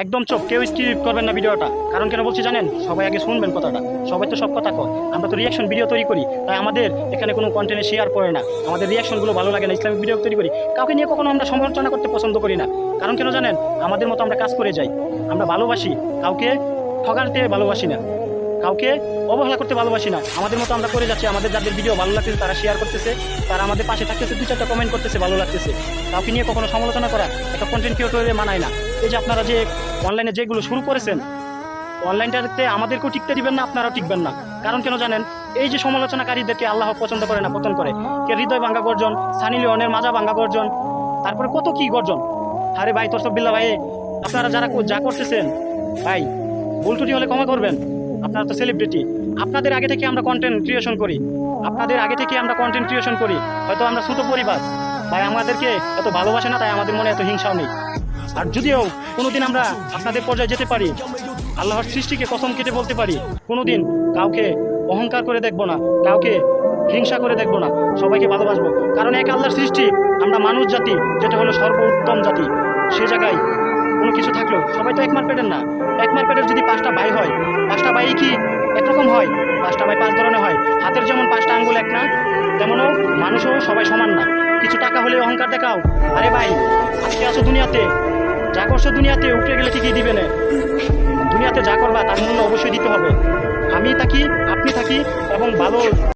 একদম চোখ, কেউ স্কিপ করবেন না ভিডিওটা। কারণ কেন বলছি জানেন? সবাই আগে শুনবেন কথাটা। সবাই তো সব কথা কয়, আমরা তো রিয়াকশন ভিডিও তৈরি করি, তাই আমাদের এখানে কোনো কন্টেন্টে শেয়ার করে না। আমাদের রিয়াকশনগুলো ভালো লাগে না, ইসলামিক ভিডিও তৈরি করি। কাউকে নিয়ে কখনো আমরা সমালোচনা করতে পছন্দ করি না। কারণ কেন জানেন? আমাদের মতো আমরা কাজ করে যাই, আমরা ভালোবাসি, কাউকে ঠগাতে ভালোবাসি না, কাউকে অবহেলা করতে ভালোবাসি না। আমাদের মতো আমরা করে যাচ্ছি, আমাদের যাদের ভিডিও ভালো লাগতেছে তারা শেয়ার করতেছে, তারা আমাদের পাশে থাকতেছে, 2-4টা কমেন্ট করতেছে, ভালো লাগতেছে। কাউকে নিয়ে কখনো সমালোচনা করা একটা কন্টেন্ট ক্রিয়েটরে মানায় না। এই যে আপনারা যে অনলাইনে যেগুলো শুরু করেছেন, অনলাইনটাতে আমাদেরকেও টিকতে দিবেন না, আপনারাও টিকবেন না। কারণ কেন জানেন? এই যে সমালোচনাকারীদেরকে আল্লাহ পছন্দ করে না, পতন করে। কে হৃদয় ভাঙ্গা গর্জন, সানি লিওনের মাজা ভাঙ্গা গর্জন, তারপরে কত কি গর্জন। আরে ভাই তরসবিল্লা ভাই, আপনারা যারা যা করতেছেন ভাই, ভুল ত্রুটি হলে ক্ষমা করবেন। আপনারা তো সেলিব্রিটি, আপনাদের আগে থেকে আমরা কন্টেন্ট ক্রিয়েশন করি, আপনাদের আগে থেকে আমরা কন্টেন্ট ক্রিয়েশন করি। হয়তো আমরা ছোট পরিবার, ভাই আমাদেরকে এত ভালোবাসে না, তাই আমাদের মনে এত হিংসাও নেই। আর যদিও কোনোদিন আমরা আপনাদের পর্যায়ে যেতে পারি, আল্লাহর সৃষ্টিকে কসম কেটে বলতে পারি, কোনোদিন কাউকে অহংকার করে দেখবো না, কাউকে হিংসা করে দেখবো না, সবাইকে ভালোবাসবো। কারণ এক আল্লাহর সৃষ্টি, আমরা মানুষ জাতি, যেটা হলো সর্বোত্তম জাতি। সে জায়গায় কোনো কিছু থাকলেও সবাই তো একমার পেটের না। একমার পেটের যদি 5টা ভাই হয়, 5টা ভাই কি একরকম হয়? 5টা ভাই 5 ধরনের হয়। হাতের যেমন 5টা আঙ্গুল এক না, তেমনও মানুষও সবাই সমান না। কিছু টাকা হলে অহংকার দেখাও। আরে ভাই, আজকে আছো দুনিয়াতে, যা করছো দুনিয়াতে উপরে গেলে ঠিকই দিবে না। দুনিয়াতে যা করবা তার মূল্য অবশ্যই দিতে হবে। আমি থাকি, আপনি থাকি, এবং ভালো